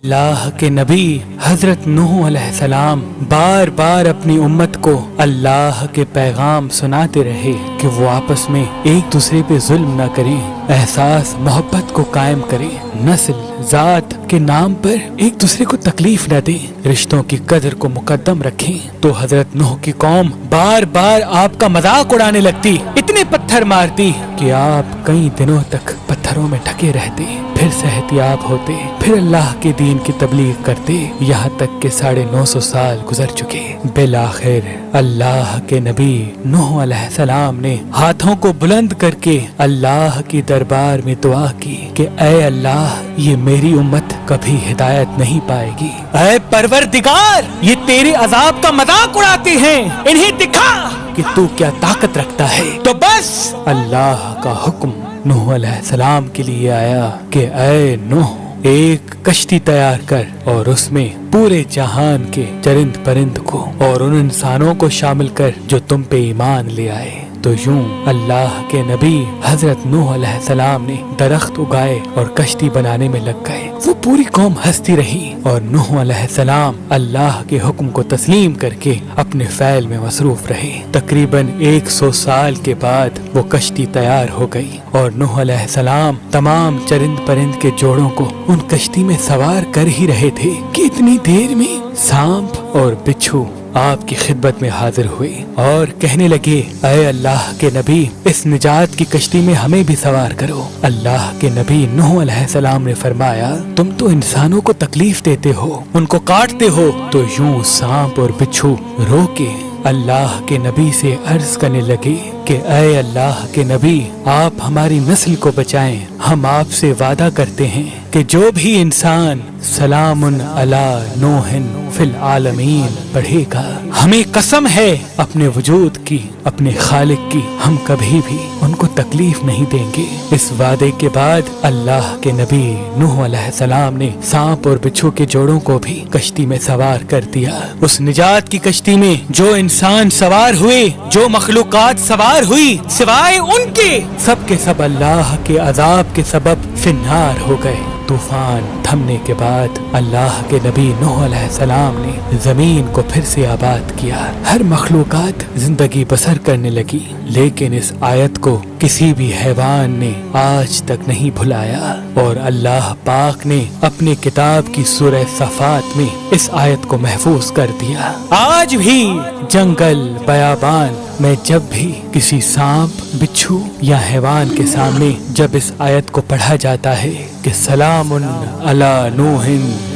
اللہ کے نبی حضرت نوح علیہ السلام بار بار اپنی امت کو اللہ کے پیغام سناتے رہے کہ وہ آپس میں ایک دوسرے پہ ظلم نہ کریں، احساس محبت کو قائم کریں، نسل ذات کے نام پر ایک دوسرے کو تکلیف نہ دیں، رشتوں کی قدر کو مقدم رکھیں۔ تو حضرت نوح کی قوم بار بار آپ کا مذاق اڑانے لگتی، اتنے پتھر مارتی کہ آپ کئی دنوں تک پتھروں میں ڈھکے رہتے، پھر صحتیاب ہوتے، پھر اللہ کے دین کی تبلیغ کرتے، یہاں تک کہ 950 سال گزر چکے۔ بالآخر اللہ کے نبی نوح علیہ السلام نے ہاتھوں کو بلند کر کے اللہ کی دربار میں دعا کی کہ اے اللہ، یہ میری امت کبھی ہدایت نہیں پائے گی، اے پروردگار، یہ تیرے عذاب کا مذاق اڑاتے ہیں، انہیں دکھا کہ تو کیا طاقت رکھتا ہے۔ تو بس اللہ کا حکم نوح علیہ السلام کے لیے آیا کہ اے نوح، ایک کشتی تیار کر اور اس میں پورے جہان کے چرند پرند کو اور ان انسانوں کو شامل کر جو تم پہ ایمان لے آئے۔ تو یوں اللہ کے نبی حضرت نوح علیہ السلام نے درخت اگائے اور کشتی بنانے میں لگ گئے۔ وہ پوری قوم ہنستی رہی اور نوح علیہ السلام اللہ کے حکم کو تسلیم کر کے اپنے فعل میں مصروف رہے۔ تقریباً 100 سال کے بعد وہ کشتی تیار ہو گئی اور نوح علیہ السلام تمام چرند پرند کے جوڑوں کو ان کشتی میں سوار کر ہی رہے تھے کہ اتنی دیر میں سانپ اور بچھو آپ کی خدمت میں حاضر ہوئے اور کہنے لگے، اے اللہ کے نبی، اس نجات کی کشتی میں ہمیں بھی سوار کرو۔ اللہ کے نبی نوح علیہ السلام نے فرمایا، تم تو انسانوں کو تکلیف دیتے ہو، ان کو کاٹتے ہو۔ تو یوں سانپ اور بچھو رو کے اللہ کے نبی سے عرض کرنے لگے کہ اے اللہ کے نبی، آپ ہماری نسل کو بچائیں، ہم آپ سے وعدہ کرتے ہیں کہ جو بھی انسان سلام علی نوح فی العالمین پڑھے گا، ہمیں قسم ہے اپنے وجود کی، اپنے خالق کی، ہم کبھی بھی ان کو تکلیف نہیں دیں گے۔ اس وعدے کے بعد اللہ کے نبی نوح علیہ السلام نے سانپ اور بچھو کے جوڑوں کو بھی کشتی میں سوار کر دیا۔ اس نجات کی کشتی میں جو انسان سوار ہوئے، جو مخلوقات سوار ہوئی، سوائے ان کے سب اللہ کے عذاب کے سبب فی النار ہو گئے۔ طوفان تھمنے کے بعد اللہ کے نبی نوح علیہ السلام نے زمین کو پھر سے آباد کیا، ہر مخلوقات زندگی بسر کرنے لگی، لیکن اس آیت کو کسی بھی حیوان نے آج تک نہیں بھلایا، اور اللہ پاک نے اپنی کتاب کی سورہ صفات میں اس آیت کو محفوظ کر دیا۔ آج بھی جنگل بیابان میں جب بھی کسی سانپ، بچھو یا حیوان کے سامنے جب اس آیت کو پڑھا جاتا ہے کہ سلام علی نوح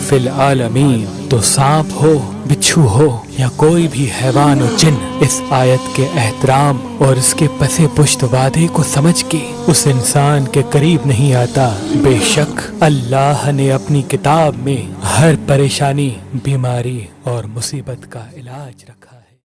فی العالمین، تو سانپ ہو، بچھو ہو یا کوئی بھی حیوان و جن اس آیت کے احترام اور اس کے پسے پشت وعدے کو سمجھ کے اس انسان کے قریب نہیں آتا۔ بے شک اللہ نے اپنی کتاب میں ہر پریشانی، بیماری اور مصیبت کا علاج رکھا ہے۔